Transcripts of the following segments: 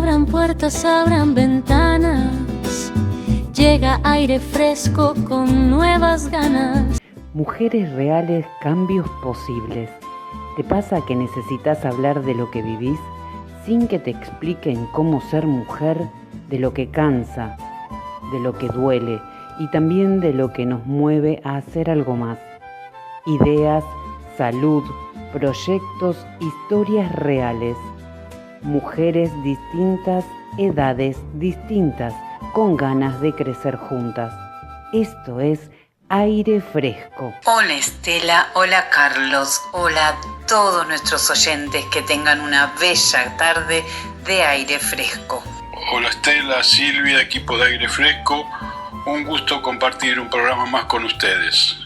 Abran puertas, abran ventanas, llega aire fresco con nuevas ganas. Mujeres reales, cambios posibles. ¿Te pasa que necesitas hablar de lo que vivís sin que te expliquen cómo ser mujer, de lo que cansa, de lo que duele y también de lo que nos mueve a hacer algo más? Ideas, salud, proyectos, historias reales. Mujeres distintas, edades distintas, con ganas de crecer juntas. Esto es Aire Fresco. Hola Estela, hola Carlos, hola a todos nuestros oyentes, que tengan una bella tarde de aire fresco. Hola Estela, Silvia, equipo de Aire Fresco, un gusto compartir un programa más con ustedes.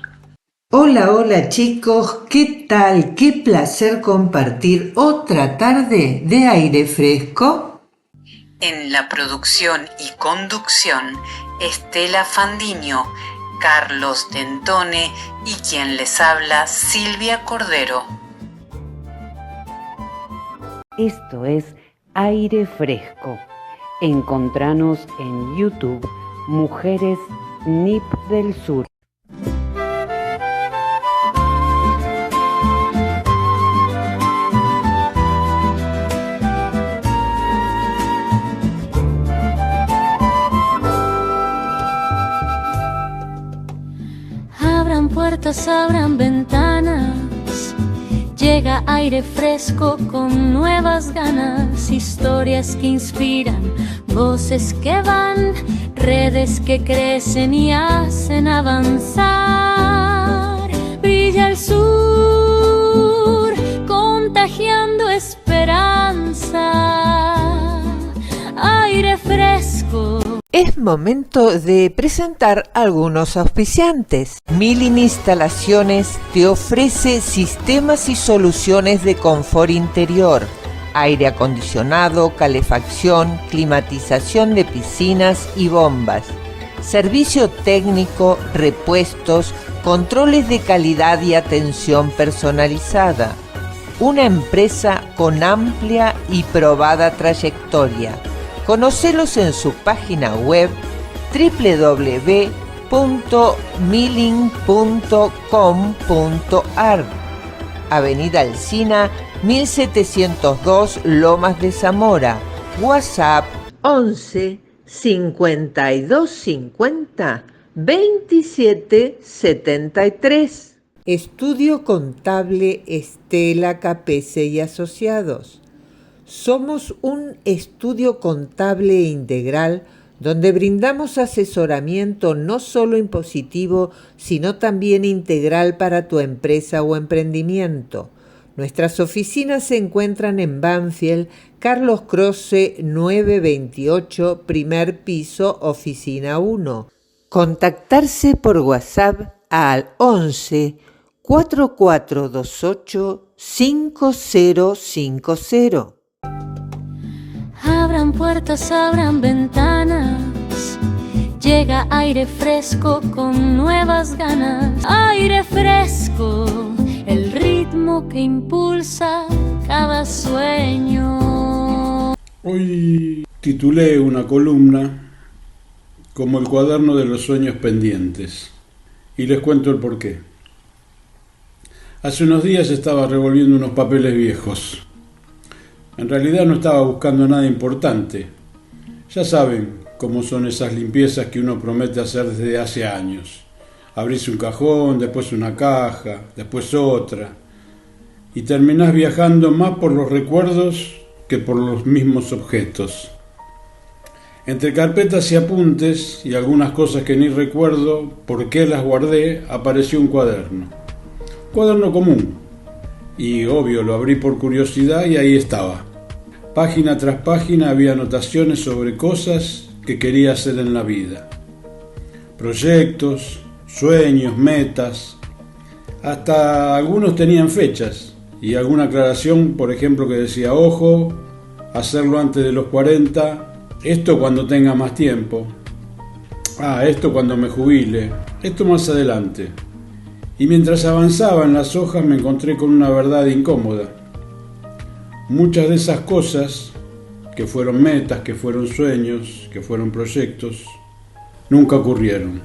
Hola chicos, ¿qué tal? Qué placer compartir otra tarde de aire fresco. En la producción y conducción, Estela Fandiño, Carlos Dentone y quien les habla, Silvia Cordero. Esto es Aire Fresco. Encontranos en YouTube, Mujeres NIP del Sur. Abran puertas, abran ventanas, llega aire fresco con nuevas ganas. Historias que inspiran, voces que van, redes que crecen y hacen avanzar. Brilla el sur, contagiando esperanza. Aire fresco. Es momento de presentar algunos auspiciantes. Milling Instalaciones te ofrece sistemas y soluciones de confort interior, aire acondicionado, calefacción, climatización de piscinas y bombas, servicio técnico, repuestos, controles de calidad y atención personalizada. Una empresa con amplia y probada trayectoria. Conocelos en su página web www.milling.com.ar. Avenida Alsina 1702, Lomas de Zamora. WhatsApp 11 52 50 27 73. Estudio Contable Estela Capese y Asociados. Somos un estudio contable integral donde brindamos asesoramiento no solo impositivo, sino también integral para tu empresa o emprendimiento. Nuestras oficinas se encuentran en Banfield, Carlos Croce 928, primer piso, oficina 1. Contactarse por WhatsApp al 11 4428 5050. Abran puertas, abran ventanas, llega aire fresco con nuevas ganas. Aire fresco, el ritmo que impulsa cada sueño. Hoy titulé una columna como el cuaderno de los sueños pendientes y les cuento el porqué. Hace unos días estaba revolviendo unos papeles viejos. En realidad no estaba buscando nada importante. Ya saben cómo son esas limpiezas que uno promete hacer desde hace años. Abrís un cajón, después una caja, después otra. Y terminás viajando más por los recuerdos que por los mismos objetos. Entre carpetas y apuntes y algunas cosas que ni recuerdo por qué las guardé, apareció un cuaderno. Cuaderno común. Y obvio, lo abrí por curiosidad y ahí estaba. Página tras página había anotaciones sobre cosas que quería hacer en la vida. Proyectos, sueños, metas. Hasta algunos tenían fechas y alguna aclaración, por ejemplo, que decía, ojo, hacerlo antes de los 40, esto cuando tenga más tiempo. Esto cuando me jubile, esto más adelante. Y mientras avanzaba en las hojas me encontré con una verdad incómoda. Muchas de esas cosas que fueron metas, que fueron sueños, que fueron proyectos, nunca ocurrieron.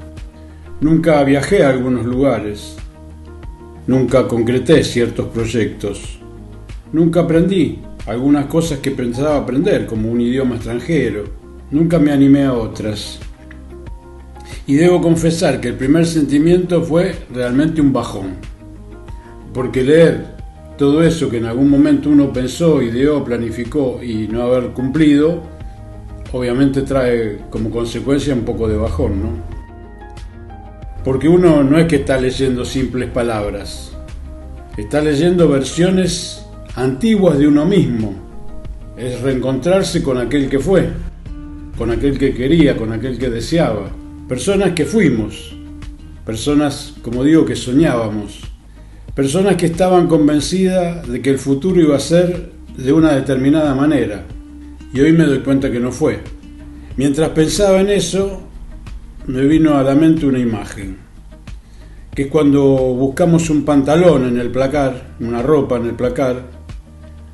Nunca viajé a algunos lugares, nunca concreté ciertos proyectos, nunca aprendí algunas cosas que pensaba aprender, como un idioma extranjero, nunca me animé a otras. Y debo confesar que el primer sentimiento fue realmente un bajón, porque leer todo eso que en algún momento uno pensó, ideó, planificó y no haber cumplido, obviamente trae como consecuencia un poco de bajón, ¿no? Porque uno no es que está leyendo simples palabras, está leyendo versiones antiguas de uno mismo, es reencontrarse con aquel que fue, con aquel que quería, con aquel que deseaba, personas que fuimos, personas, como digo, que soñábamos, personas que estaban convencidas de que el futuro iba a ser de una determinada manera, y hoy me doy cuenta que no fue. Mientras pensaba en eso, me vino a la mente una imagen, que es cuando buscamos un pantalón en el placar, una ropa en el placar,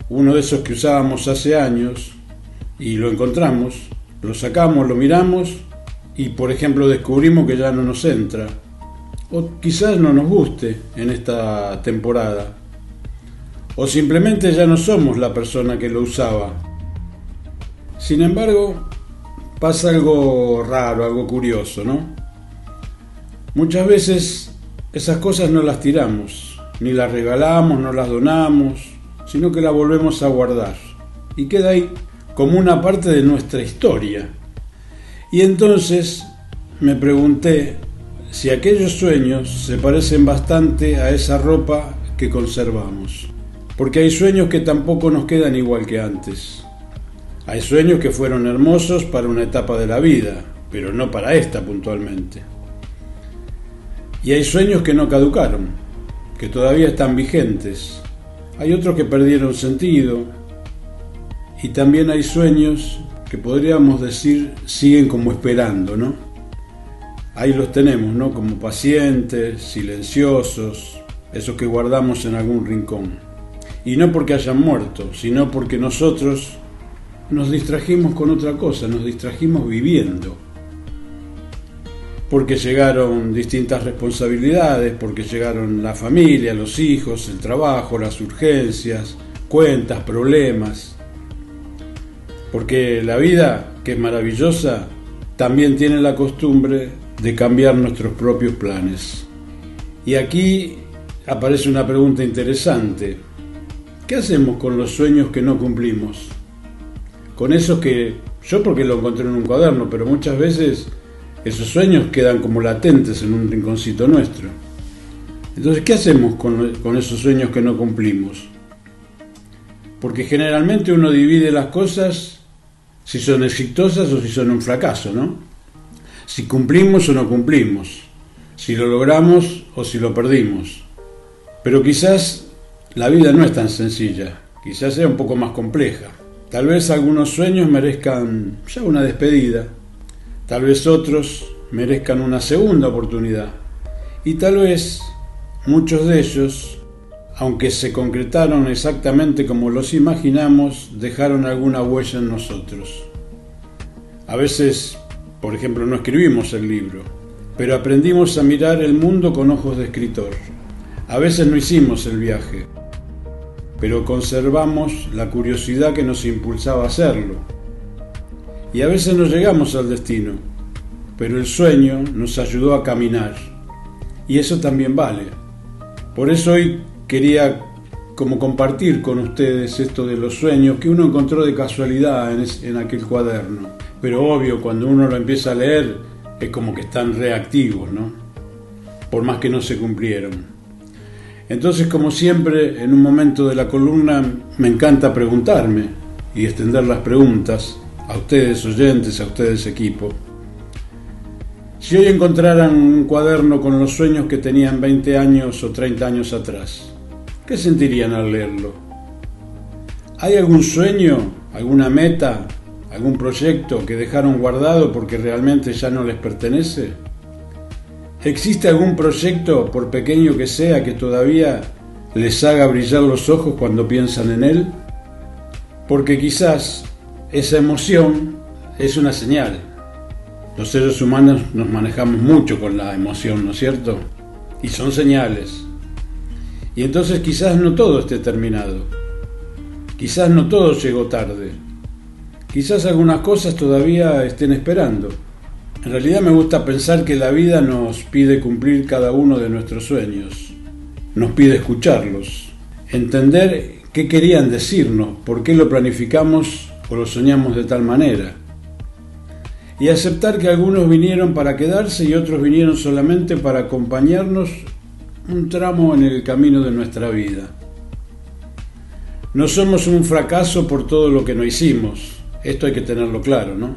uno de esos que usábamos hace años, y lo encontramos, lo sacamos, lo miramos, y por ejemplo descubrimos que ya no nos entra, o quizás no nos guste en esta temporada, o simplemente ya no somos la persona que lo usaba. Sin embargo, pasa algo raro, algo curioso, ¿no? Muchas veces esas cosas no las tiramos, ni las regalamos, no las donamos, sino que las volvemos a guardar, y queda ahí como una parte de nuestra historia. Y entonces me pregunté si aquellos sueños se parecen bastante a esa ropa que conservamos. Porque hay sueños que tampoco nos quedan igual que antes. Hay sueños que fueron hermosos para una etapa de la vida, pero no para esta puntualmente. Y hay sueños que no caducaron, que todavía están vigentes. Hay otros que perdieron sentido. Y también hay sueños que podríamos decir siguen como esperando, ¿no? Ahí los tenemos, ¿no? Como pacientes, silenciosos, esos que guardamos en algún rincón. Y no porque hayan muerto, sino porque nosotros nos distrajimos con otra cosa, nos distrajimos viviendo. Porque llegaron distintas responsabilidades, porque llegaron la familia, los hijos, el trabajo, las urgencias, cuentas, problemas. Porque la vida, que es maravillosa, también tiene la costumbre de cambiar nuestros propios planes. Y aquí aparece una pregunta interesante. ¿Qué hacemos con los sueños que no cumplimos? Con esos que, yo porque lo encontré en un cuaderno, pero muchas veces esos sueños quedan como latentes en un rinconcito nuestro. Entonces, ¿qué hacemos con esos sueños que no cumplimos? Porque generalmente uno divide las cosas si son exitosas o si son un fracaso, ¿no? Si cumplimos o no cumplimos, si lo logramos o si lo perdimos. Pero quizás la vida no es tan sencilla, quizás sea un poco más compleja. Tal vez algunos sueños merezcan ya una despedida, tal vez otros merezcan una segunda oportunidad, y tal vez muchos de ellos, aunque se concretaron exactamente como los imaginamos, dejaron alguna huella en nosotros. A veces, por ejemplo, no escribimos el libro, pero aprendimos a mirar el mundo con ojos de escritor. A veces no hicimos el viaje, pero conservamos la curiosidad que nos impulsaba a hacerlo. Y a veces no llegamos al destino, pero el sueño nos ayudó a caminar. Y eso también vale. Por eso hoy quería como compartir con ustedes esto de los sueños que uno encontró de casualidad en aquel cuaderno. Pero obvio, cuando uno lo empieza a leer, es como que están reactivos, ¿no? Por más que no se cumplieron. Entonces, como siempre, en un momento de la columna me encanta preguntarme y extender las preguntas a ustedes oyentes, a ustedes equipo. Si hoy encontraran un cuaderno con los sueños que tenían 20 años o 30 años atrás, ¿qué sentirían al leerlo? ¿Hay algún sueño, alguna meta, algún proyecto que dejaron guardado porque realmente ya no les pertenece? ¿Existe algún proyecto, por pequeño que sea, que todavía les haga brillar los ojos cuando piensan en él? Porque quizás esa emoción es una señal. Los seres humanos nos manejamos mucho con la emoción, ¿no es cierto? Y son señales. Y entonces quizás no todo esté terminado. Quizás no todo llegó tarde. Quizás algunas cosas todavía estén esperando. En realidad me gusta pensar que la vida nos pide cumplir cada uno de nuestros sueños. Nos pide escucharlos, entender qué querían decirnos, por qué lo planificamos o lo soñamos de tal manera. Y aceptar que algunos vinieron para quedarse y otros vinieron solamente para acompañarnos un tramo en el camino de nuestra vida. No somos un fracaso por todo lo que no hicimos, esto hay que tenerlo claro, ¿no?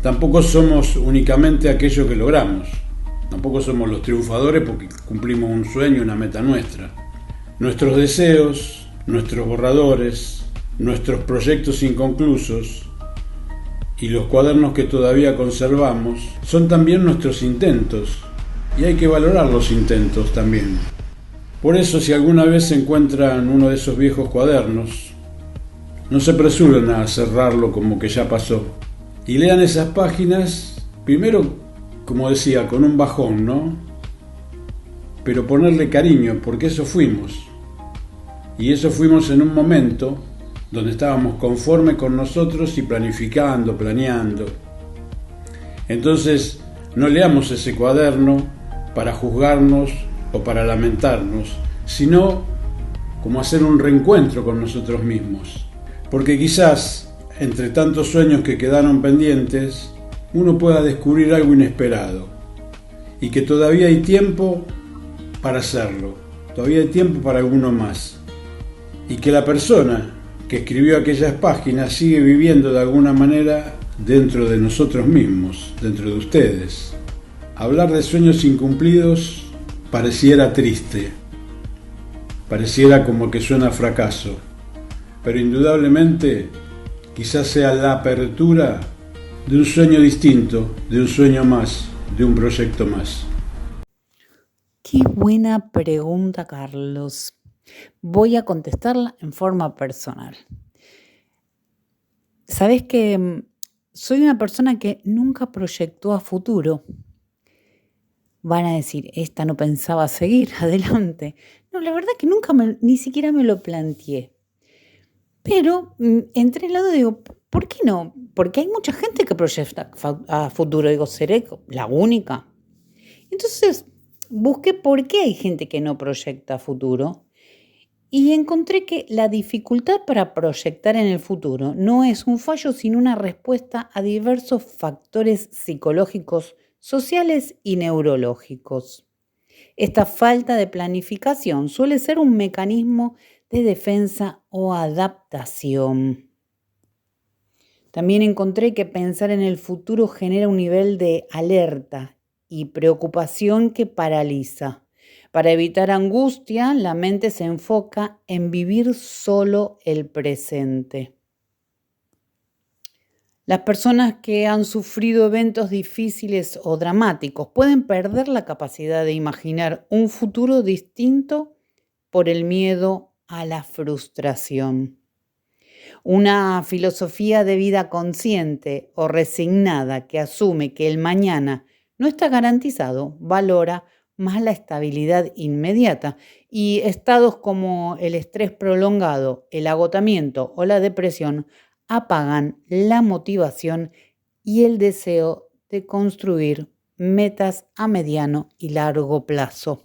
Tampoco somos únicamente aquello que logramos, tampoco somos los triunfadores porque cumplimos un sueño, una meta nuestra. Nuestros deseos, nuestros borradores, nuestros proyectos inconclusos y los cuadernos que todavía conservamos son también nuestros intentos, y hay que valorar los intentos también. Por eso, si alguna vez encuentran uno de esos viejos cuadernos, no se apresuren a cerrarlo como que ya pasó. Y lean esas páginas, primero, como decía, con un bajón, ¿no? Pero ponerle cariño, porque eso fuimos. Y eso fuimos en un momento donde estábamos conformes con nosotros y planificando, planeando. Entonces, no leamos ese cuaderno para juzgarnos o para lamentarnos, sino como hacer un reencuentro con nosotros mismos. Porque quizás, entre tantos sueños que quedaron pendientes, uno pueda descubrir algo inesperado y que todavía hay tiempo para hacerlo, todavía hay tiempo para alguno más. Y que la persona que escribió aquellas páginas sigue viviendo de alguna manera dentro de nosotros mismos, dentro de ustedes. Hablar de sueños incumplidos pareciera triste, pareciera como que suena a fracaso, pero indudablemente quizás sea la apertura de un sueño distinto, de un sueño más, de un proyecto más. Qué buena pregunta, Carlos. Voy a contestarla en forma personal. Sabes que soy una persona que nunca proyectó a futuro. Van a decir, esta no pensaba seguir adelante. No, la verdad que nunca ni siquiera me lo planteé. Pero entre el lado digo, ¿por qué no? Porque hay mucha gente que proyecta a futuro. Digo, ¿seré la única? Entonces busqué por qué hay gente que no proyecta a futuro y encontré que la dificultad para proyectar en el futuro no es un fallo, sino una respuesta a diversos factores psicológicos, sociales y neurológicos. Esta falta de planificación suele ser un mecanismo de defensa o adaptación. También encontré que pensar en el futuro genera un nivel de alerta y preocupación que paraliza. Para evitar angustia, la mente se enfoca en vivir solo el presente. Las personas que han sufrido eventos difíciles o dramáticos pueden perder la capacidad de imaginar un futuro distinto por el miedo a la frustración. Una filosofía de vida consciente o resignada que asume que el mañana no está garantizado valora más la estabilidad inmediata y estados como el estrés prolongado, el agotamiento o la depresión apagan la motivación y el deseo de construir metas a mediano y largo plazo.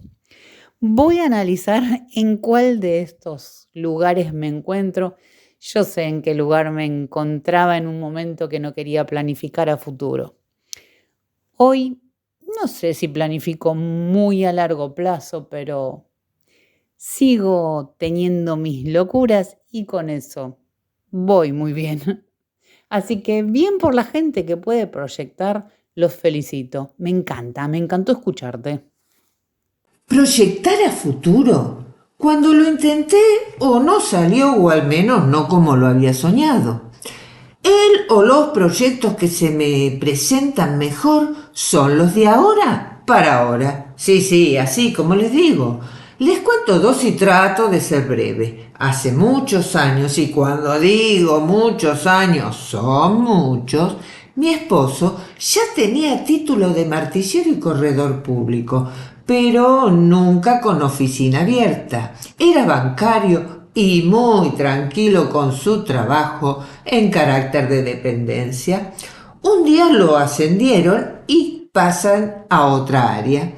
Voy a analizar en cuál de estos lugares me encuentro. Yo sé en qué lugar me encontraba en un momento que no quería planificar a futuro. Hoy no sé si planifico muy a largo plazo, pero sigo teniendo mis locuras y con eso voy muy bien. Así que bien por la gente que puede proyectar, los felicito. Me encantó escucharte. ¿Proyectar a futuro? Cuando lo intenté o no salió o al menos no como lo había soñado. El o los proyectos que se me presentan mejor son los de ahora para ahora. Sí, así como les digo. Les cuento dos y trato de ser breve. Hace muchos años, y cuando digo muchos años, son muchos, mi esposo ya tenía título de martillero y corredor público, pero nunca con oficina abierta. Era bancario y muy tranquilo con su trabajo en carácter de dependencia. Un día lo ascendieron y pasan a otra área,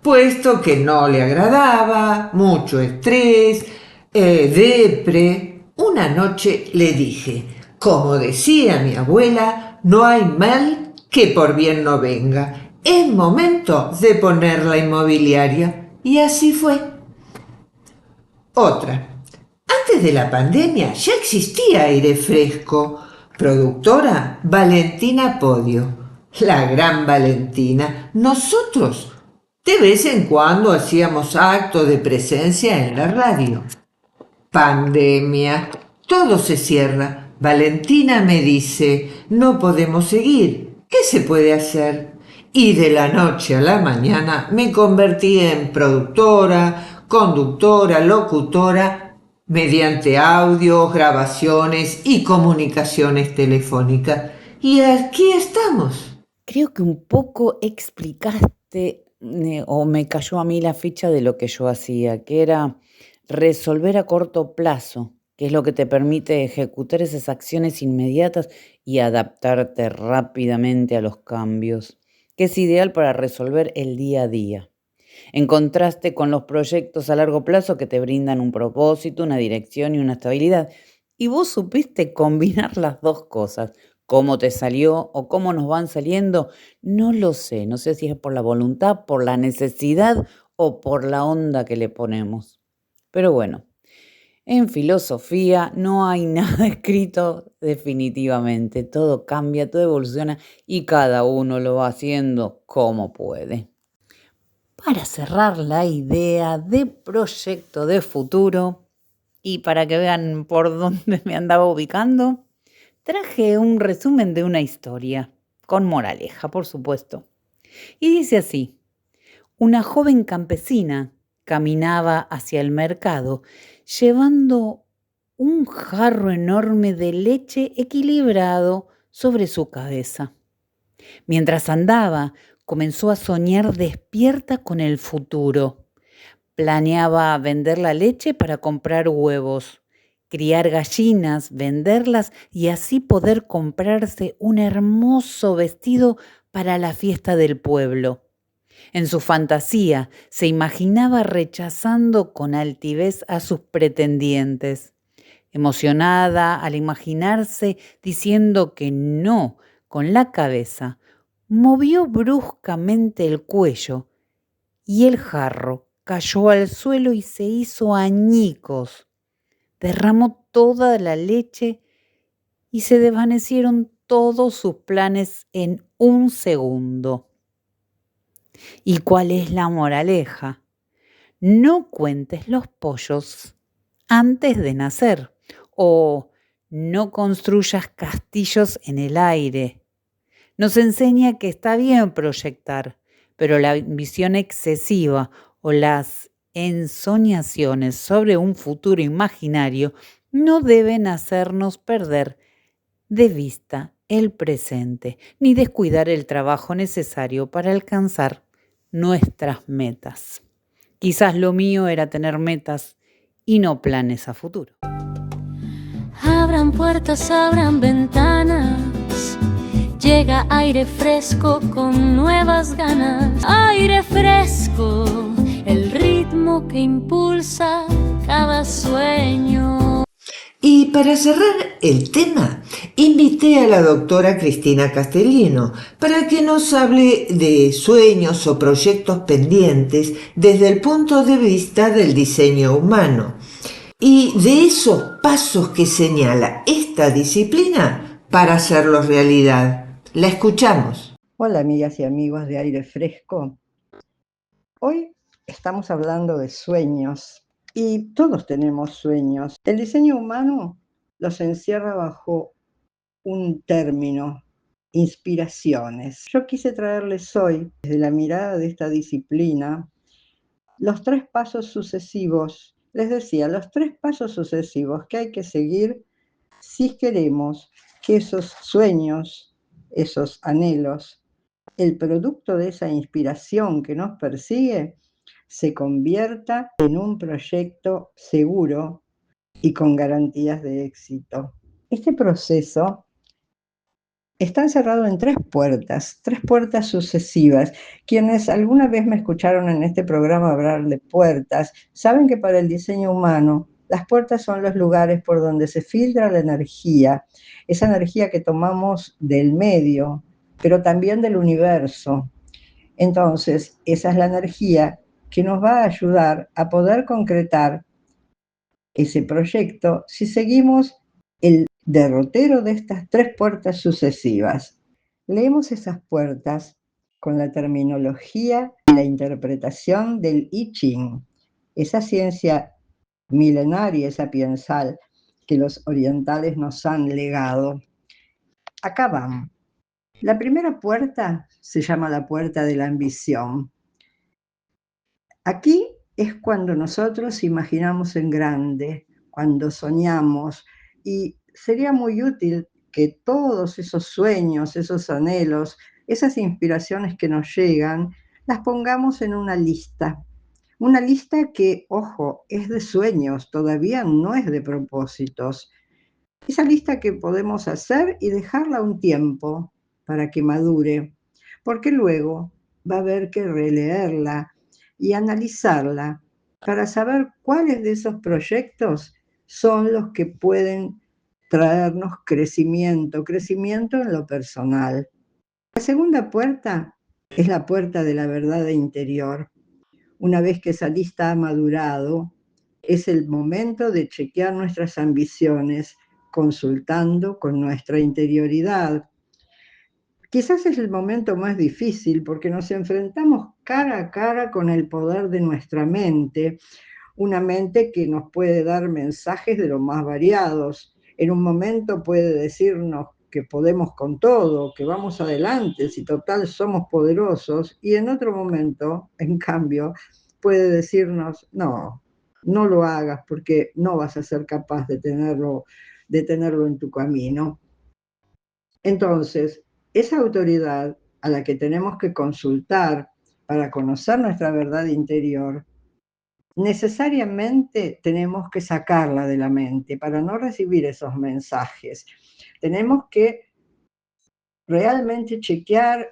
puesto que no le agradaba, mucho estrés, depre. Una noche le dije, como decía mi abuela, no hay mal que por bien no venga. Es momento de poner la inmobiliaria. Y así fue. Otra. Antes de la pandemia ya existía Aire Fresco. Productora Valentina Podio. La gran Valentina. Nosotros de vez en cuando hacíamos actos de presencia en la radio. Pandemia. Todo se cierra. Valentina me dice, no podemos seguir. ¿Qué se puede hacer? Y de la noche a la mañana me convertí en productora, conductora, locutora, mediante audios, grabaciones y comunicaciones telefónicas. Y aquí estamos. Creo que un poco explicaste o me cayó a mí la ficha de lo que yo hacía, que era resolver a corto plazo, que es lo que te permite ejecutar esas acciones inmediatas y adaptarte rápidamente a los cambios, que es ideal para resolver el día a día. En contraste con los proyectos a largo plazo que te brindan un propósito, una dirección y una estabilidad. Y vos supiste combinar las dos cosas. ¿Cómo te salió o cómo nos van saliendo? No lo sé. No sé si es por la voluntad, por la necesidad o por la onda que le ponemos. Pero bueno, en filosofía no hay nada escrito definitivamente. Todo cambia, todo evoluciona y cada uno lo va haciendo como puede. Para cerrar la idea de proyecto de futuro y para que vean por dónde me andaba ubicando, traje un resumen de una historia, con moraleja, por supuesto. Y dice así: una joven campesina caminaba hacia el mercado llevando un jarro enorme de leche equilibrado sobre su cabeza. Mientras andaba, comenzó a soñar despierta con el futuro. Planeaba vender la leche para comprar huevos, criar gallinas, venderlas y así poder comprarse un hermoso vestido para la fiesta del pueblo. En su fantasía se imaginaba rechazando con altivez a sus pretendientes. Emocionada al imaginarse diciendo que no con la cabeza, movió bruscamente el cuello y el jarro cayó al suelo y se hizo añicos. Derramó toda la leche y se desvanecieron todos sus planes en un segundo. ¿Y cuál es la moraleja? No cuentes los pollos antes de nacer o no construyas castillos en el aire. Nos enseña que está bien proyectar, pero la ambición excesiva o las ensoñaciones sobre un futuro imaginario no deben hacernos perder de vista el presente, ni descuidar el trabajo necesario para alcanzar nuestras metas. Quizás lo mío era tener metas y no planes a futuro. Abran puertas, abran ventanas, llega aire fresco con nuevas ganas. Aire fresco, el ritmo que impulsa cada sueño. Y para cerrar el tema, invité a la doctora Cristina Castellino para que nos hable de sueños o proyectos pendientes desde el punto de vista del diseño humano y de esos pasos que señala esta disciplina para hacerlos realidad. La escuchamos. Hola amigas y amigos de Aire Fresco. Hoy estamos hablando de sueños. Y todos tenemos sueños. El diseño humano los encierra bajo un término, inspiraciones. Yo quise traerles hoy, desde la mirada de esta disciplina, los 3 pasos sucesivos, les decía, los 3 pasos sucesivos que hay que seguir si queremos que esos sueños, esos anhelos, el producto de esa inspiración que nos persigue, se convierta en un proyecto seguro y con garantías de éxito. Este proceso está encerrado en 3 puertas sucesivas. Quienes alguna vez me escucharon en este programa hablar de puertas, saben que para el diseño humano, las puertas son los lugares por donde se filtra la energía, esa energía que tomamos del medio, pero también del universo. Entonces, esa es la energía que nos va a ayudar a poder concretar ese proyecto si seguimos el derrotero de estas 3 puertas sucesivas. Leemos esas puertas con la terminología y la interpretación del I Ching, esa ciencia milenaria y sapiensal que los orientales nos han legado. Acá van. La primera puerta se llama la puerta de la ambición. Aquí es cuando nosotros imaginamos en grande, cuando soñamos, y sería muy útil que todos esos sueños, esos anhelos, esas inspiraciones que nos llegan, las pongamos en una lista. Una lista que, ojo, es de sueños, todavía no es de propósitos. Esa lista que podemos hacer y dejarla un tiempo para que madure, porque luego va a haber que releerla y analizarla para saber cuáles de esos proyectos son los que pueden traernos crecimiento en lo personal. La segunda puerta es la puerta de la verdad interior. Una vez que esa lista ha madurado, es el momento de chequear nuestras ambiciones, consultando con nuestra interioridad. Quizás es el momento más difícil porque nos enfrentamos cara a cara con el poder de nuestra mente, una mente que nos puede dar mensajes de lo más variados. En un momento puede decirnos que podemos con todo, que vamos adelante, si total somos poderosos, y en otro momento, en cambio, puede decirnos, no lo hagas porque no vas a ser capaz de tenerlo en tu camino. Entonces, esa autoridad a la que tenemos que consultar para conocer nuestra verdad interior, necesariamente tenemos que sacarla de la mente para no recibir esos mensajes. Tenemos que realmente chequear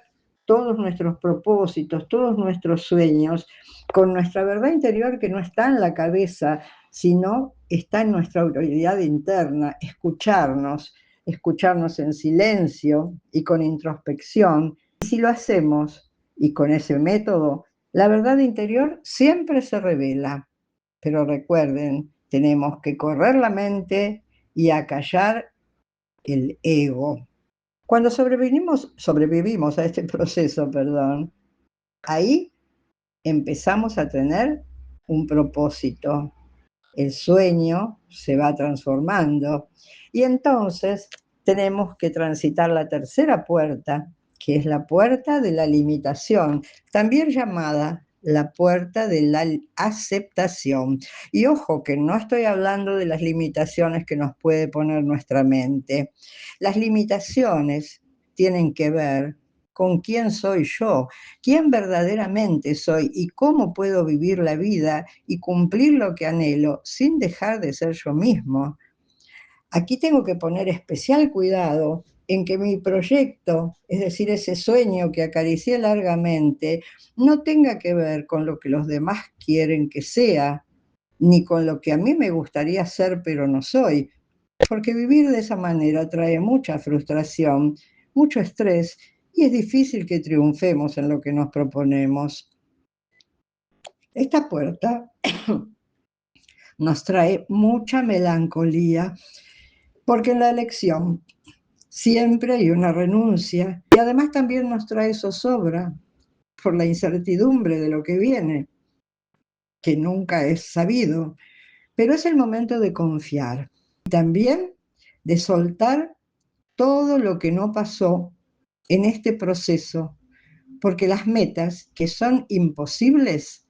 todos nuestros propósitos, todos nuestros sueños, con nuestra verdad interior que no está en la cabeza, sino está en nuestra autoridad interna, escucharnos en silencio y con introspección. Y si lo hacemos, y con ese método, la verdad interior siempre se revela. Pero recuerden, tenemos que correr la mente y acallar el ego. Cuando sobrevivimos a este proceso, ahí empezamos a tener un propósito. El sueño se va transformando y entonces tenemos que transitar la tercera puerta, que es la puerta de la limitación, también llamada la puerta de la aceptación. Y ojo, que no estoy hablando de las limitaciones que nos puede poner nuestra mente. Las limitaciones tienen que ver con quién soy yo, quién verdaderamente soy y cómo puedo vivir la vida y cumplir lo que anhelo sin dejar de ser yo mismo. Aquí tengo que poner especial cuidado en que mi proyecto, es decir, ese sueño que acaricié largamente, no tenga que ver con lo que los demás quieren que sea, ni con lo que a mí me gustaría ser pero no soy, porque vivir de esa manera trae mucha frustración, mucho estrés y es difícil que triunfemos en lo que nos proponemos. Esta puerta nos trae mucha melancolía, porque en la elección siempre hay una renuncia y además también nos trae zozobra por la incertidumbre de lo que viene, que nunca es sabido, pero es el momento de confiar y también de soltar todo lo que no pasó en este proceso, porque las metas que son imposibles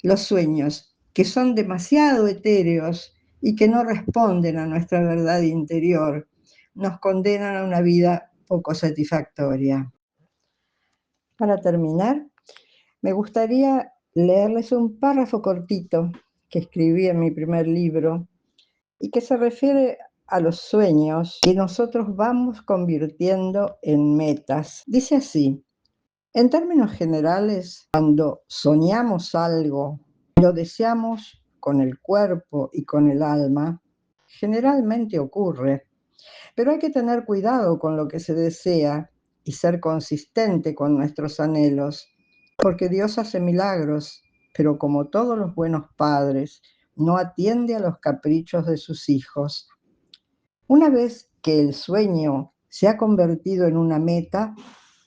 Los sueños, que son demasiado etéreos y que no responden a nuestra verdad interior, nos condenan a una vida poco satisfactoria. Para terminar, me gustaría leerles un párrafo cortito que escribí en mi primer libro y que se refiere a los sueños que nosotros vamos convirtiendo en metas. Dice así: en términos generales, cuando soñamos algo, lo deseamos con el cuerpo y con el alma, generalmente ocurre, pero hay que tener cuidado con lo que se desea y ser consistente con nuestros anhelos, porque Dios hace milagros, pero como todos los buenos padres, no atiende a los caprichos de sus hijos. Una vez que el sueño se ha convertido en una meta,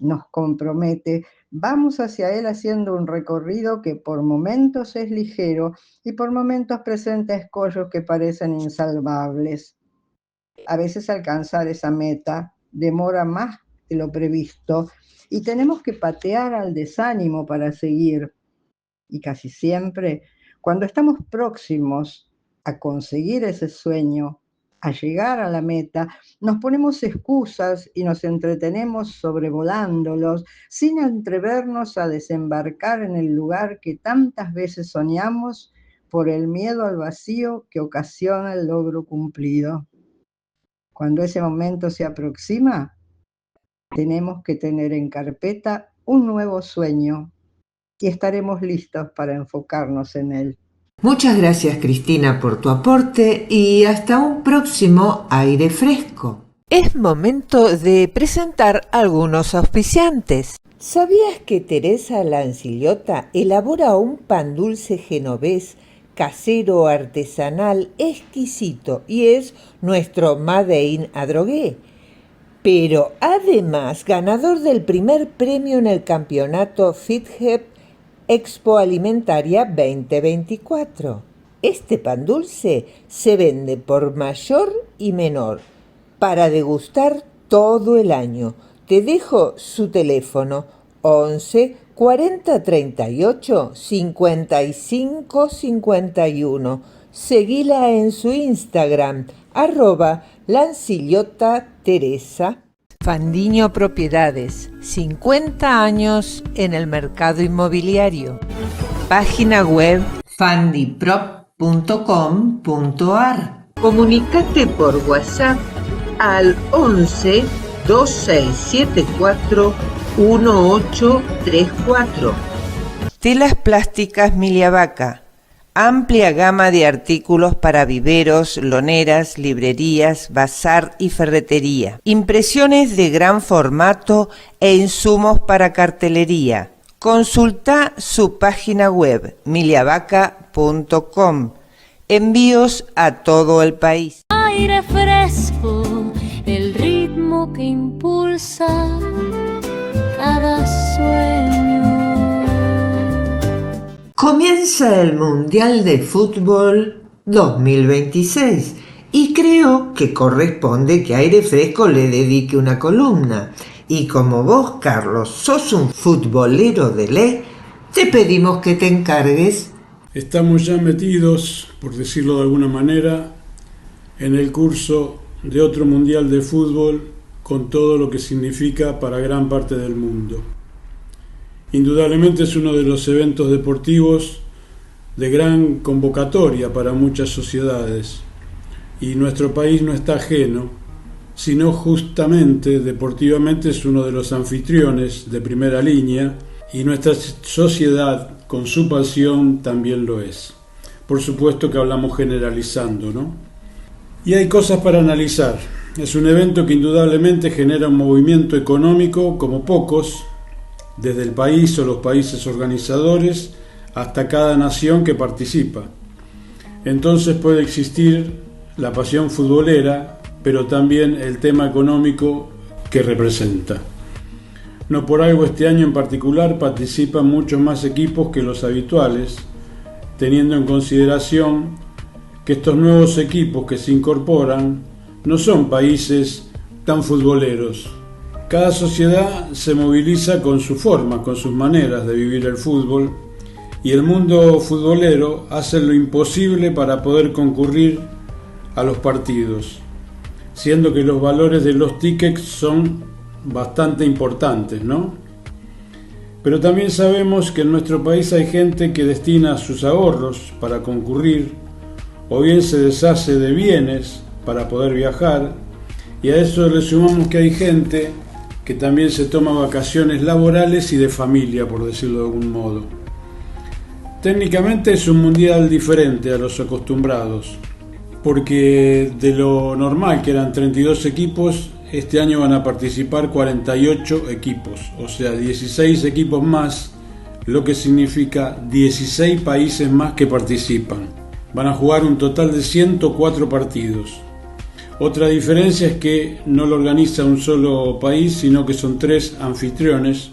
nos compromete, vamos hacia él haciendo un recorrido que por momentos es ligero y por momentos presenta escollos que parecen insalvables. A veces alcanzar esa meta demora más de lo previsto y tenemos que patear al desánimo para seguir. Y casi siempre, cuando estamos próximos a conseguir ese sueño, a llegar a la meta, nos ponemos excusas y nos entretenemos sobrevolándolos sin atrevernos a desembarcar en el lugar que tantas veces soñamos por el miedo al vacío que ocasiona el logro cumplido. Cuando ese momento se aproxima, tenemos que tener en carpeta un nuevo sueño y estaremos listos para enfocarnos en él. Muchas gracias, Cristina, por tu aporte y hasta un próximo Aire Fresco. Es momento de presentar algunos auspiciantes. ¿Sabías que Teresa Lancillota elabora un pan dulce genovés casero artesanal exquisito y es nuestro Made in Adrogué? Pero además ganador del primer premio en el campeonato FitHep Expo Alimentaria 2024. Este pan dulce se vende por mayor y menor para degustar todo el año. Te dejo su teléfono 11 40 38 55 51. Seguila en su Instagram @lancillotateresa. Fandiño Propiedades, 50 años en el mercado inmobiliario. Página web fandiprop.com.ar. Comunícate por WhatsApp al 11 2674 1834. Telas Plásticas Miliavaca. Amplia gama de artículos para viveros, loneras, librerías, bazar y ferretería. Impresiones de gran formato e insumos para cartelería. Consulta su página web miliavaca.com. Envíos a todo el país. Aire fresco, el ritmo que impulsa cada sueño. Comienza el Mundial de Fútbol 2026 y creo que corresponde que Aire Fresco le dedique una columna. Y como vos, Carlos, sos un futbolero de ley, te pedimos que te encargues. Estamos ya metidos, por decirlo de alguna manera, en el curso de otro Mundial de Fútbol con todo lo que significa para gran parte del mundo. Indudablemente es uno de los eventos deportivos de gran convocatoria para muchas sociedades y nuestro país no está ajeno, sino justamente deportivamente es uno de los anfitriones de primera línea y nuestra sociedad con su pasión también lo es. Por supuesto que hablamos generalizando, ¿no? Y hay cosas para analizar. Es un evento que indudablemente genera un movimiento económico como pocos, desde el país o los países organizadores hasta cada nación que participa. Entonces puede existir la pasión futbolera, pero también el tema económico que representa. No por algo este año en particular participan muchos más equipos que los habituales, teniendo en consideración que estos nuevos equipos que se incorporan no son países tan futboleros. Cada sociedad se moviliza con su forma, con sus maneras de vivir el fútbol y el mundo futbolero hacen lo imposible para poder concurrir a los partidos, siendo que los valores de los tickets son bastante importantes, ¿no? Pero también sabemos que en nuestro país hay gente que destina sus ahorros para concurrir, o bien se deshace de bienes para poder viajar, y a eso le sumamos que hay gente que también se toma vacaciones laborales y de familia, por decirlo de algún modo. Técnicamente es un mundial diferente a los acostumbrados, porque de lo normal, que eran 32 equipos, este año van a participar 48 equipos, o sea, 16 equipos más, lo que significa 16 países más que participan. Van a jugar un total de 104 partidos. Otra diferencia es que no lo organiza un solo país, sino que son 3 anfitriones,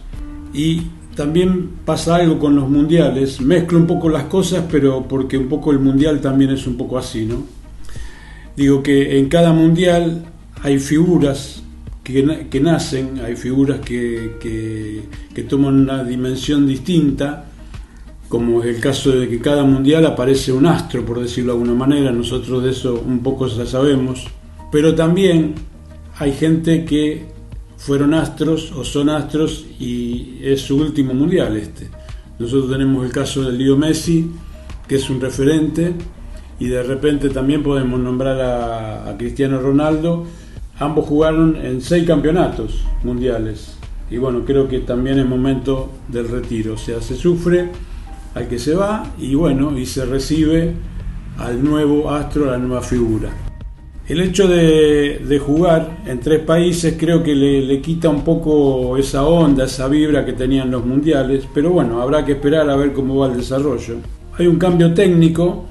y también pasa algo con los mundiales, mezclo un poco las cosas, pero porque un poco el mundial también es un poco así, ¿no? Digo que en cada mundial hay figuras que nacen, hay figuras que toman una dimensión distinta, como es el caso de que cada mundial aparece un astro, por decirlo de alguna manera, nosotros de eso un poco ya sabemos, pero también hay gente que fueron astros o son astros y es su último mundial este. Nosotros tenemos el caso de Leo Messi, que es un referente, y de repente también podemos nombrar a Cristiano Ronaldo. Ambos jugaron en 6 campeonatos mundiales, y bueno, creo que también es momento del retiro, o sea, se sufre al que se va y bueno, y se recibe al nuevo astro, a la nueva figura. El hecho de jugar en 3 países creo que le quita un poco esa onda, esa vibra que tenían los mundiales, pero bueno, habrá que esperar a ver cómo va el desarrollo. Hay un cambio técnico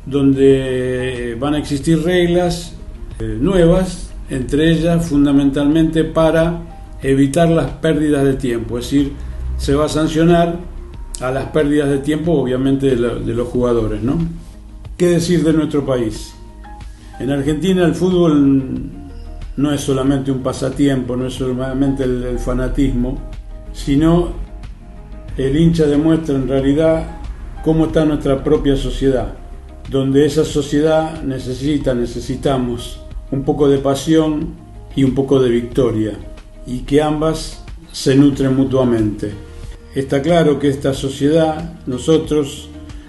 donde van a existir reglas nuevas, entre ellas fundamentalmente para evitar las pérdidas de tiempo, es decir, se va a sancionar a las pérdidas de tiempo, obviamente, de los jugadores, ¿no? ¿Qué decir de nuestro país? En Argentina el fútbol no es solamente un pasatiempo, no es solamente el fanatismo, sino el hincha demuestra en realidad cómo está nuestra propia sociedad, donde esa sociedad necesitamos un poco de pasión y un poco de victoria, y que ambas se nutren mutuamente. Está claro que esta sociedad, nosotros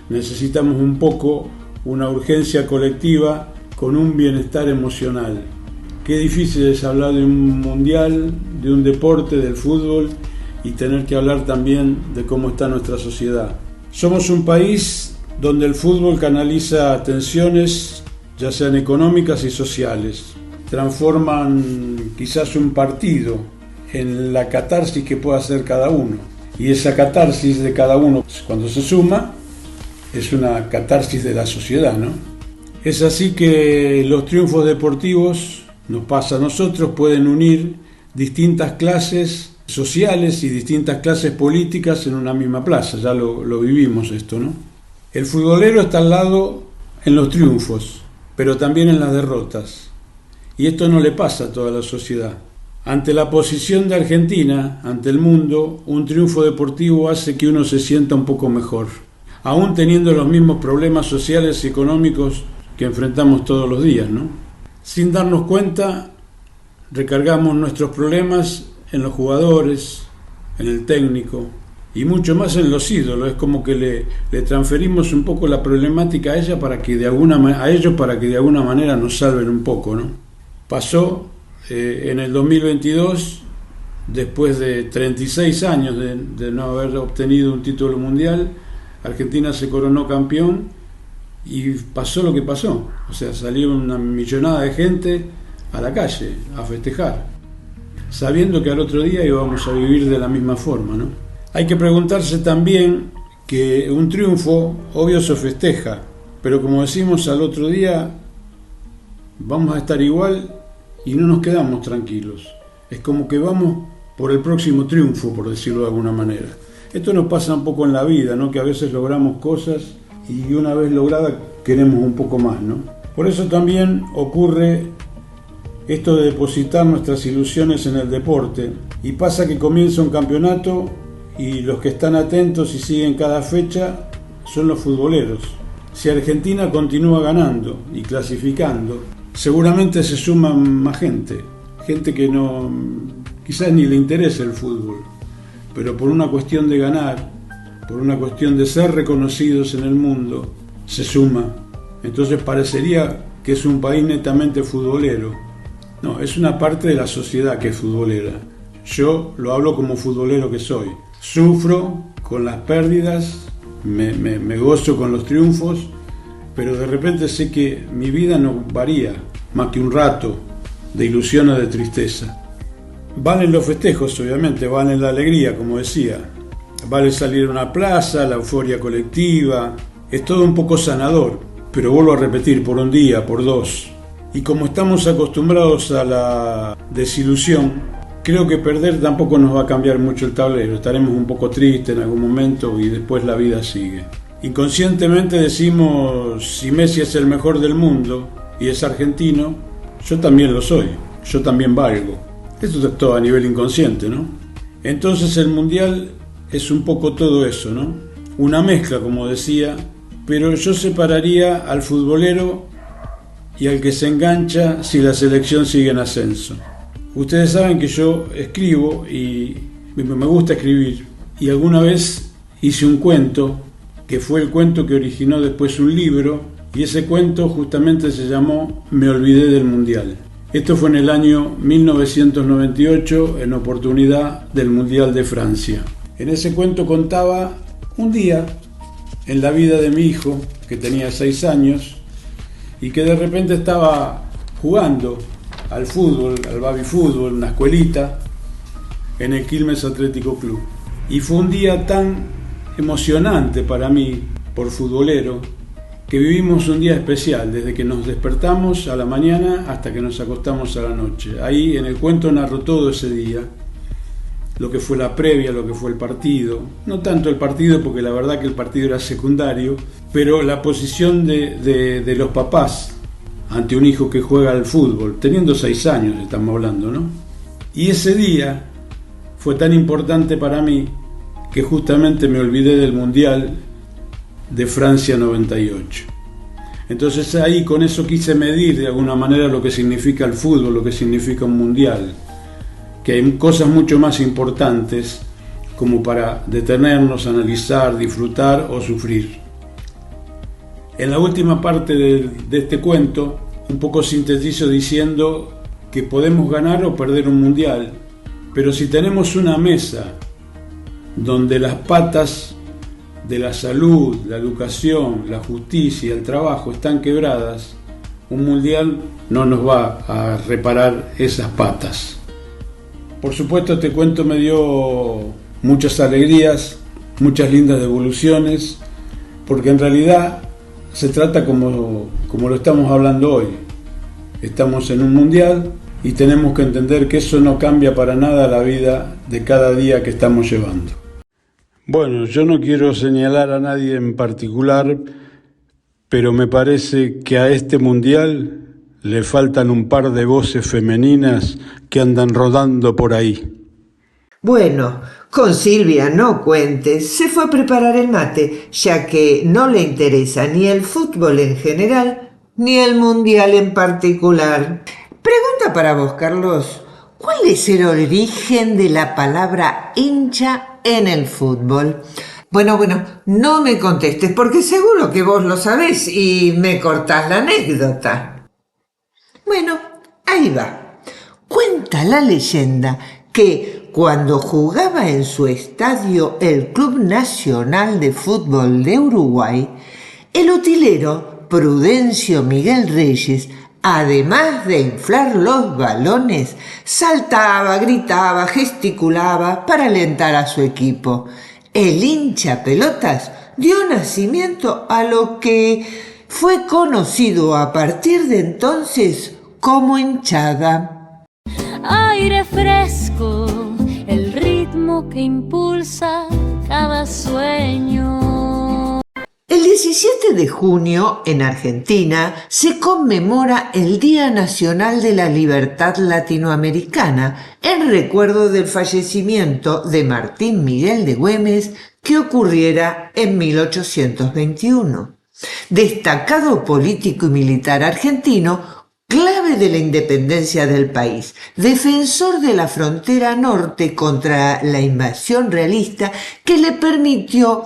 necesitamos un poco una urgencia colectiva con un bienestar emocional. Qué difícil es hablar de un mundial, de un deporte, del fútbol, y tener que hablar también de cómo está nuestra sociedad. Somos un país donde el fútbol canaliza tensiones, ya sean económicas y sociales. Transforman quizás un partido en la catarsis que pueda hacer cada uno. Y esa catarsis de cada uno, cuando se suma, es una catarsis de la sociedad, ¿no? Es así que los triunfos deportivos, nos pasa a nosotros, pueden unir distintas clases sociales y distintas clases políticas en una misma plaza. Ya lo vivimos esto, ¿no? El futbolero está al lado en los triunfos, pero también en las derrotas. Y esto no le pasa a toda la sociedad. Ante la posición de Argentina, ante el mundo, un triunfo deportivo hace que uno se sienta un poco mejor, aún teniendo los mismos problemas sociales y económicos que enfrentamos todos los días, ¿no? Sin darnos cuenta, recargamos nuestros problemas en los jugadores, en el técnico y mucho más en los ídolos. Es como que le transferimos un poco la problemática a ellos para que de alguna manera nos salven un poco, ¿no? Pasó en el 2022, después de 36 años de no haber obtenido un título mundial, Argentina se coronó campeón y pasó lo que pasó. O sea, salió una millonada de gente a la calle a festejar, sabiendo que al otro día íbamos a vivir de la misma forma, ¿no? Hay que preguntarse también que un triunfo, obvio, se festeja, pero como decimos, al otro día vamos a estar igual y no nos quedamos tranquilos. Es como que vamos por el próximo triunfo, por decirlo de alguna manera. Esto nos pasa un poco en la vida, ¿no? Que a veces logramos cosas y una vez lograda queremos un poco más, ¿no? Por eso también ocurre esto de depositar nuestras ilusiones en el deporte, y pasa que comienza un campeonato y los que están atentos y siguen cada fecha son los futboleros. Si Argentina continúa ganando y clasificando, seguramente se suman más gente que no, quizás ni le interese el fútbol, pero por una cuestión de ganar, por una cuestión de ser reconocidos en el mundo, se suma. Entonces parecería que es un país netamente futbolero. No, es una parte de la sociedad que es futbolera. Yo lo hablo como futbolero que soy. Sufro con las pérdidas, me gozo con los triunfos, pero de repente sé que mi vida no varía más que un rato de ilusión o de tristeza. Valen los festejos, obviamente, valen la alegría, como decía. Vale salir a una plaza, la euforia colectiva. Es todo un poco sanador, pero vuelvo a repetir, por un día, por dos. Y como estamos acostumbrados a la desilusión, creo que perder tampoco nos va a cambiar mucho el tablero. Estaremos un poco tristes en algún momento y después la vida sigue. Inconscientemente decimos, si Messi es el mejor del mundo y es argentino, yo también lo soy, yo también valgo. Esto es todo a nivel inconsciente, ¿no? Entonces el Mundial es un poco todo eso, ¿no? Una mezcla, como decía, pero yo separaría al futbolero y al que se engancha si la selección sigue en ascenso. Ustedes saben que yo escribo y me gusta escribir, y alguna vez hice un cuento que fue el cuento que originó después un libro, y ese cuento justamente se llamó Me olvidé del Mundial. Esto fue en el año 1998 en oportunidad del Mundial de Francia. En ese cuento contaba un día en la vida de mi hijo, que tenía 6 años, y que de repente estaba jugando al fútbol, al baby fútbol, una escuelita, en el Quilmes Atlético Club. Y fue un día tan emocionante para mí, por futbolero, que vivimos un día especial, desde que nos despertamos a la mañana hasta que nos acostamos a la noche. Ahí en el cuento narro todo ese día, lo que fue la previa, lo que fue el partido, no tanto el partido porque la verdad que el partido era secundario, pero la posición de los papás ante un hijo que juega al fútbol, teniendo 6 años estamos hablando, ¿no? Y ese día fue tan importante para mí que justamente me olvidé del Mundial de Francia 98. Entonces ahí con eso quise medir de alguna manera lo que significa el fútbol, lo que significa un Mundial, que hay cosas mucho más importantes como para detenernos, analizar, disfrutar o sufrir. En la última parte de este cuento, un poco sintetizo diciendo que podemos ganar o perder un mundial, pero si tenemos una mesa donde las patas de la salud, la educación, la justicia, el trabajo están quebradas, un mundial no nos va a reparar esas patas. Por supuesto, este cuento me dio muchas alegrías, muchas lindas devoluciones, porque en realidad se trata como lo estamos hablando hoy. Estamos en un mundial y tenemos que entender que eso no cambia para nada la vida de cada día que estamos llevando. Bueno, yo no quiero señalar a nadie en particular, pero me parece que a este mundial le faltan un par de voces femeninas que andan rodando por ahí. Bueno, con Silvia no cuentes, se fue a preparar el mate, ya que no le interesa ni el fútbol en general, ni el mundial en particular. Pregunta para vos, Carlos, ¿cuál es el origen de la palabra hincha en el fútbol? Bueno, no me contestes, porque seguro que vos lo sabés y me cortás la anécdota. Bueno, ahí va. Cuenta la leyenda que cuando jugaba en su estadio el Club Nacional de Fútbol de Uruguay, el utilero Prudencio Miguel Reyes, además de inflar los balones, saltaba, gritaba, gesticulaba para alentar a su equipo. El hincha pelotas dio nacimiento a lo que fue conocido a partir de entonces como hinchada. Aire fresco, el ritmo que impulsa cada sueño. El 17 de junio, en Argentina, se conmemora el Día Nacional de la Libertad Latinoamericana, en recuerdo del fallecimiento de Martín Miguel de Güemes, que ocurriera en 1821. Destacado político y militar argentino, clave de la independencia del país, defensor de la frontera norte contra la invasión realista que le permitió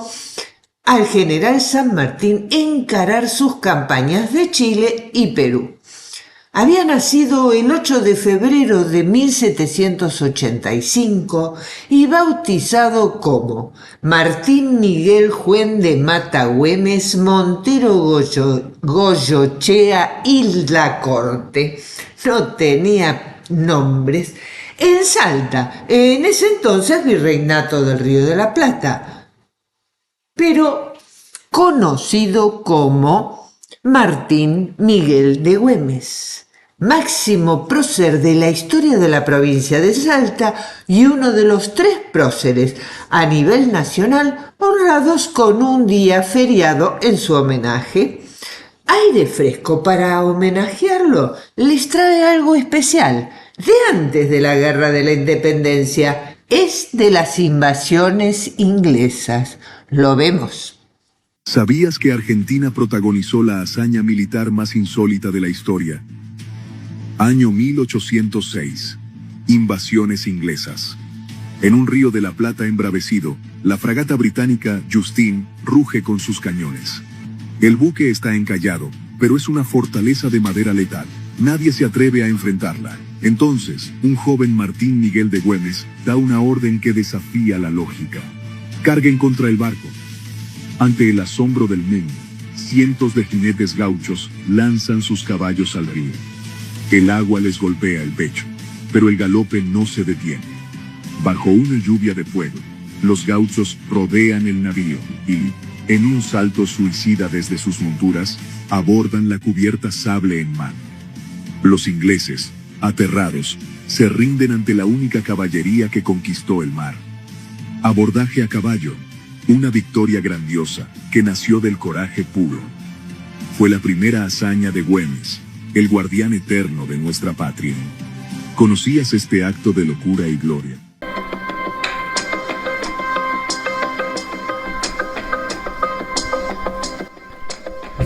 al general San Martín encarar sus campañas de Chile y Perú. Había nacido el 8 de febrero de 1785 y bautizado como Martín Miguel Juan de Mata Güemes Montero Goyochea Isla Corte. No tenía nombres. En Salta, en ese entonces virreinato del Río de la Plata, pero conocido como Martín Miguel de Güemes, máximo prócer de la historia de la provincia de Salta y uno de los 3 próceres a nivel nacional honrados con un día feriado en su homenaje. Aire Fresco, para homenajearlo, les trae algo especial de antes de la Guerra de la Independencia. Es de las invasiones inglesas. Lo vemos. ¿Sabías que Argentina protagonizó la hazaña militar más insólita de la historia? Año 1806. Invasiones inglesas. En un río de la Plata embravecido, la fragata británica Justine ruge con sus cañones. El buque está encallado, pero es una fortaleza de madera letal. Nadie se atreve a enfrentarla. Entonces, un joven Martín Miguel de Güemes da una orden que desafía la lógica. Carguen contra el barco. Ante el asombro del mundo, cientos de jinetes gauchos lanzan sus caballos al río. El agua les golpea el pecho, pero el galope no se detiene. Bajo una lluvia de fuego, los gauchos rodean el navío y, en un salto suicida desde sus monturas, abordan la cubierta sable en mano. Los ingleses, aterrados, se rinden ante la única caballería que conquistó el mar. Abordaje a caballo. Una victoria grandiosa que nació del coraje puro. Fue la primera hazaña de Güemes, el guardián eterno de nuestra patria. ¿Conocías este acto de locura y gloria?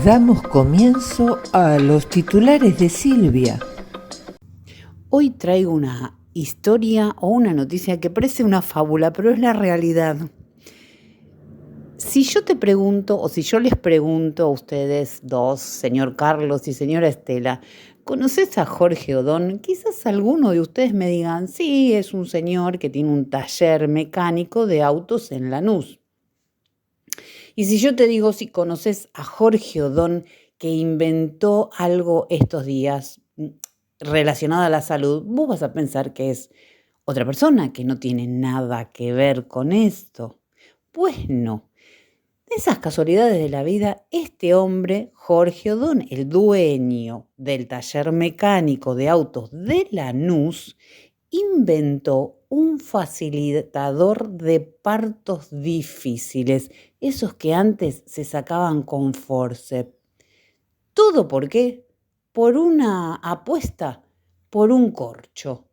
Damos comienzo a los titulares de Silvia. Hoy traigo una historia o una noticia que parece una fábula, pero es la realidad. Si yo te pregunto, o si yo les pregunto a ustedes dos, señor Carlos y señora Estela, ¿conoces a Jorge Odón? Quizás alguno de ustedes me digan, sí, es un señor que tiene un taller mecánico de autos en Lanús. Y si yo te digo, si conoces a Jorge Odón, que inventó algo estos días relacionado a la salud, vos vas a pensar que es otra persona, que no tiene nada que ver con esto. Pues no. De esas casualidades de la vida, este hombre, Jorge Odón, el dueño del taller mecánico de autos de Lanús, inventó un facilitador de partos difíciles, esos que antes se sacaban con forceps. ¿Todo por qué? Por una apuesta, por un corcho.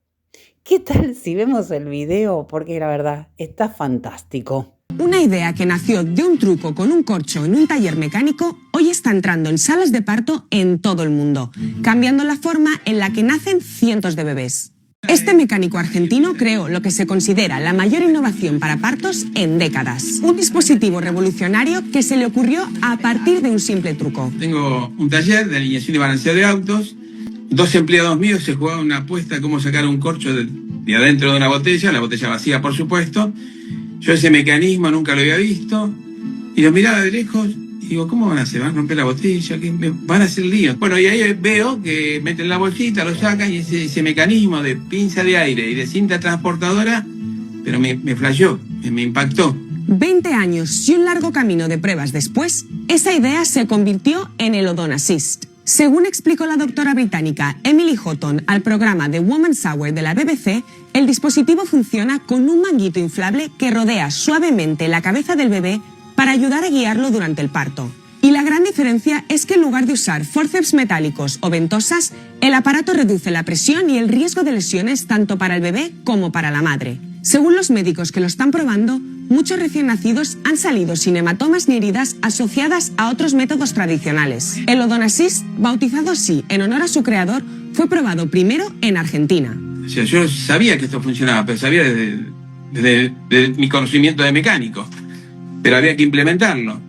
¿Qué tal si vemos el video? Porque la verdad está fantástico. Una idea que nació de un truco con un corcho en un taller mecánico hoy está entrando en salas de parto en todo el mundo, cambiando la forma en la que nacen cientos de bebés. Este mecánico argentino creó lo que se considera la mayor innovación para partos en décadas. Un dispositivo revolucionario que se le ocurrió a partir de un simple truco. Tengo un taller de alineación y balanceo de autos. 2 empleados míos se jugaban una apuesta de cómo sacar un corcho de adentro de una botella, la botella vacía por supuesto. Yo ese mecanismo nunca lo había visto y lo miraba de lejos y digo, ¿cómo van a hacer? ¿Van a romper la botella? ¿Qué? Van a hacer lío. Bueno, y ahí veo que meten la bolsita, lo sacan y ese mecanismo de pinza de aire y de cinta transportadora, pero me flasheó, me impactó. 20 años y un largo camino de pruebas después, esa idea se convirtió en el Odón Assist. Según explicó la doctora británica Emily Houghton al programa The Woman's Hour de la BBC, el dispositivo funciona con un manguito inflable que rodea suavemente la cabeza del bebé para ayudar a guiarlo durante el parto. Y la gran diferencia es que en lugar de usar forceps metálicos o ventosas, el aparato reduce la presión y el riesgo de lesiones tanto para el bebé como para la madre. Según los médicos que lo están probando, muchos recién nacidos han salido sin hematomas ni heridas asociadas a otros métodos tradicionales. El Odon Assist, bautizado así en honor a su creador, fue probado primero en Argentina. O sea, yo sabía que esto funcionaba, pero sabía desde mi conocimiento de mecánico. Pero había que implementarlo.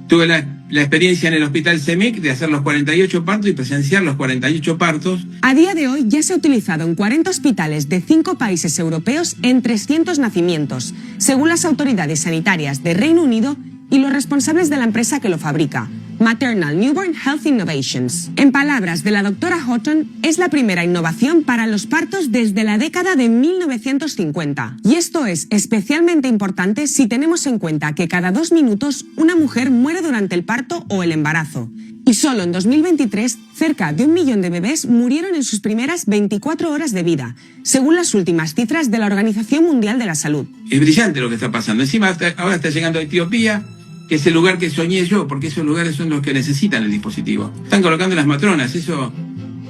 Tuve la experiencia en el Hospital CEMIC de hacer los 48 partos y presenciar los 48 partos. A día de hoy ya se ha utilizado en 40 hospitales de 5 países europeos en 300 nacimientos, según las autoridades sanitarias de Reino Unido y los responsables de la empresa que lo fabrica, Maternal Newborn Health Innovations. En palabras de la doctora Houghton, es la primera innovación para los partos desde la década de 1950. Y esto es especialmente importante si tenemos en cuenta que cada 2 minutos una mujer muere durante el parto o el embarazo. Y solo en 2023, cerca de 1 millón de bebés murieron en sus primeras 24 horas de vida, según las últimas cifras de la Organización Mundial de la Salud. Es brillante lo que está pasando. Encima ahora está llegando a Etiopía, que es el lugar que soñé yo, porque esos lugares son los que necesitan el dispositivo. Están colocando las matronas, eso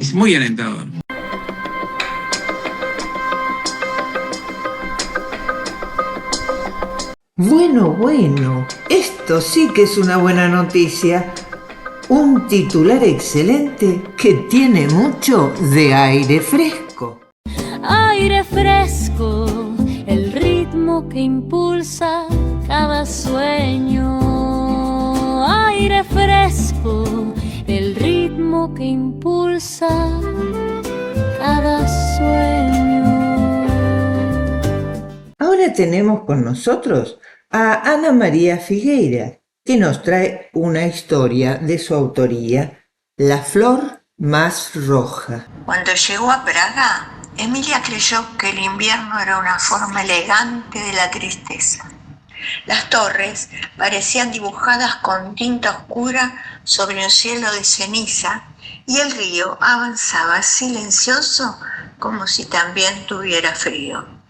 es muy alentador. Bueno, esto sí que es una buena noticia. Un titular excelente que tiene mucho de aire fresco. Aire fresco, el ritmo que impulsa cada sueño. Aire fresco, el ritmo que impulsa cada sueño. Ahora tenemos con nosotros a Ana María Figueira, que nos trae una historia de su autoría, La flor más roja. Cuando llegó a Praga, Emilia creyó que el invierno era una forma elegante de la tristeza. Las torres parecían dibujadas con tinta oscura sobre un cielo de ceniza y el río avanzaba silencioso como si también tuviera frío.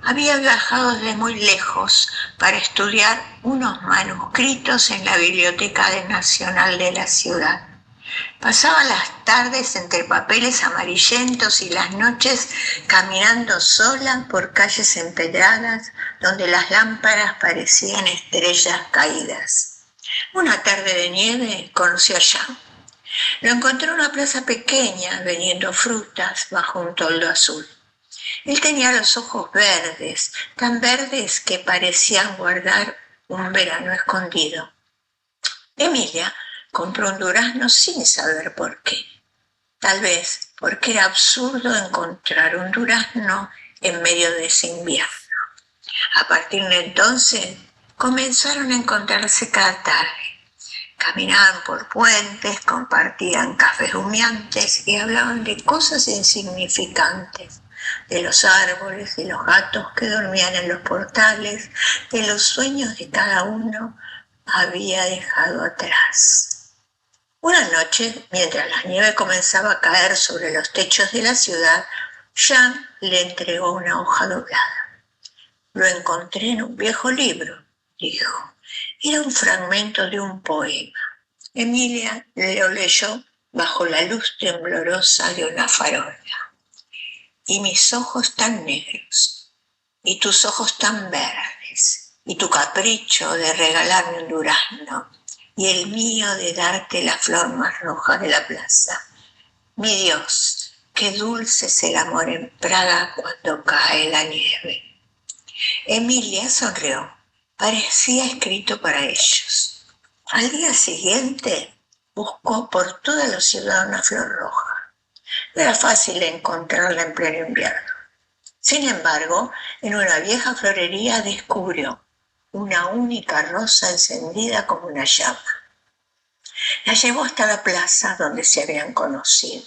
Había viajado desde muy lejos para estudiar unos manuscritos en la Biblioteca Nacional de la ciudad. Pasaba las tardes entre papeles amarillentos y las noches caminando sola por calles empedradas donde las lámparas parecían estrellas caídas. Una tarde de nieve conoció a Jean. Lo encontró en una plaza pequeña vendiendo frutas bajo un toldo azul. Él tenía los ojos verdes, tan verdes que parecían guardar un verano escondido. Emilia compró un durazno sin saber por qué. Tal vez porque era absurdo encontrar un durazno en medio de ese invierno. A partir de entonces comenzaron a encontrarse cada tarde. Caminaban por puentes, compartían cafés humeantes y hablaban de cosas insignificantes, de los árboles, de los gatos que dormían en los portales, de los sueños que cada uno había dejado atrás. Una noche, mientras la nieve comenzaba a caer sobre los techos de la ciudad, Jean le entregó una hoja doblada. «Lo encontré en un viejo libro», dijo. Era un fragmento de un poema. Emilia lo leyó bajo la luz temblorosa de una farola. «Y mis ojos tan negros, y tus ojos tan verdes, y tu capricho de regalarme un durazno, y el mío de darte la flor más roja de la plaza. Mi Dios, qué dulce es el amor en Praga cuando cae la nieve». Emilia sonrió. Parecía escrito para ellos. Al día siguiente buscó por toda la ciudad una flor roja. No era fácil encontrarla en pleno invierno. Sin embargo, en una vieja florería descubrió una única rosa encendida como una llama. La llevó hasta la plaza donde se habían conocido.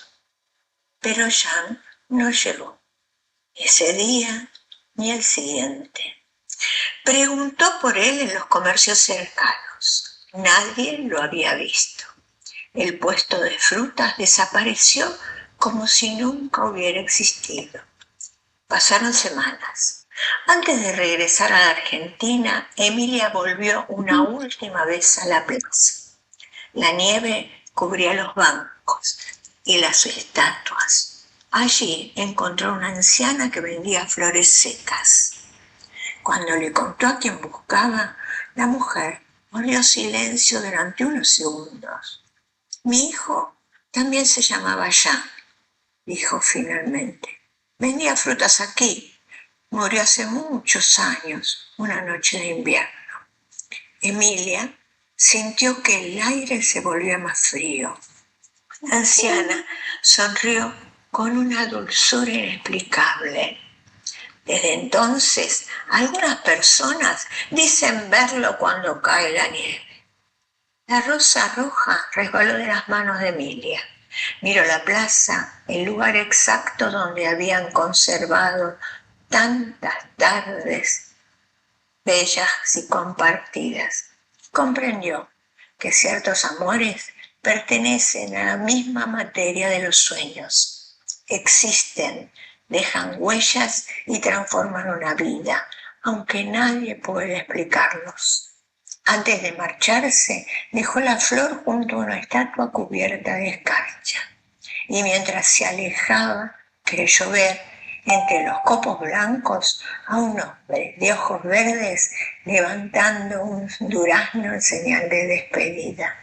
Pero Jean no llegó. Ese día ni el siguiente. Preguntó por él en los comercios cercanos. Nadie lo había visto. El puesto de frutas desapareció como si nunca hubiera existido. Pasaron semanas. Antes de regresar a la Argentina, Emilia volvió una última vez a la plaza. La nieve cubría los bancos y las estatuas. Allí encontró una anciana que vendía flores secas. Cuando le contó a quien buscaba, la mujer guardó silencio durante unos segundos. Mi hijo también se llamaba Jean, dijo finalmente. Vendía frutas aquí. Murió hace muchos años, una noche de invierno. Emilia sintió que el aire se volvía más frío. La anciana sonrió con una dulzura inexplicable. Desde entonces, algunas personas dicen verlo cuando cae la nieve. La rosa roja resbaló de las manos de Emilia. Miró la plaza, el lugar exacto donde habían conservado tantas tardes bellas y compartidas. Comprendió que ciertos amores pertenecen a la misma materia de los sueños. Existen, dejan huellas y transforman una vida, aunque nadie puede explicarlos. Antes de marcharse, dejó la flor junto a una estatua cubierta de escarcha. Y mientras se alejaba, creyó ver entre los copos blancos a un hombre de ojos verdes levantando un durazno en señal de despedida.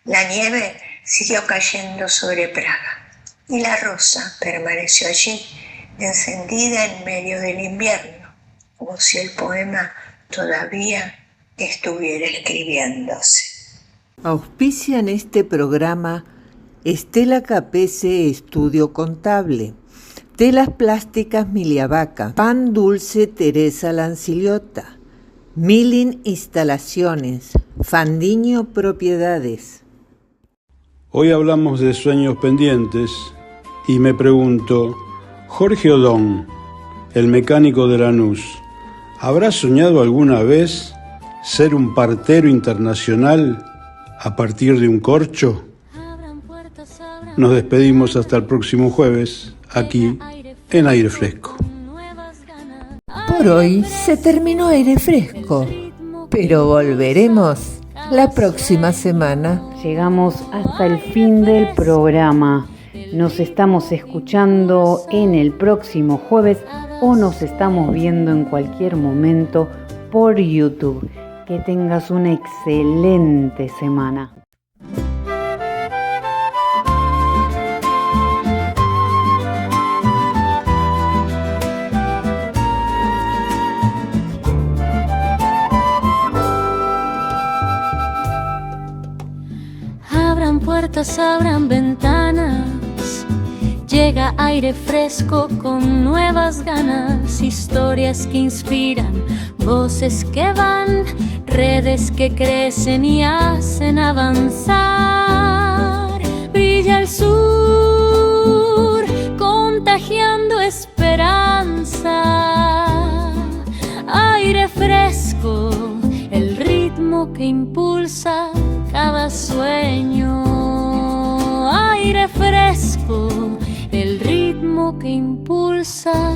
La nieve siguió cayendo sobre Praga y la rosa permaneció allí, encendida en medio del invierno, como si el poema todavía estuviera escribiéndose. Auspician este programa Estela Capese Estudio Contable, Telas Plásticas Miliavaca, Pan Dulce Teresa Lanciliota, Milin Instalaciones, Fandiño Propiedades. Hoy hablamos de sueños pendientes y me pregunto, Jorge Odón, el mecánico de Lanús, ¿habrá soñado alguna vez ser un partero internacional a partir de un corcho? Nos despedimos hasta el próximo jueves, aquí en Aire Fresco. Por hoy se terminó Aire Fresco, pero volveremos la próxima semana. Llegamos hasta el fin del programa. Nos estamos escuchando en el próximo jueves o nos estamos viendo en cualquier momento por YouTube. Que tengas una excelente semana. Abran puertas, abran ventanas. Llega aire fresco con nuevas ganas, historias que inspiran, voces que van, redes que crecen y hacen avanzar. Brilla el sur, contagiando esperanza. Aire fresco, el ritmo que impulsa cada sueño. Aire fresco, el ritmo que impulsa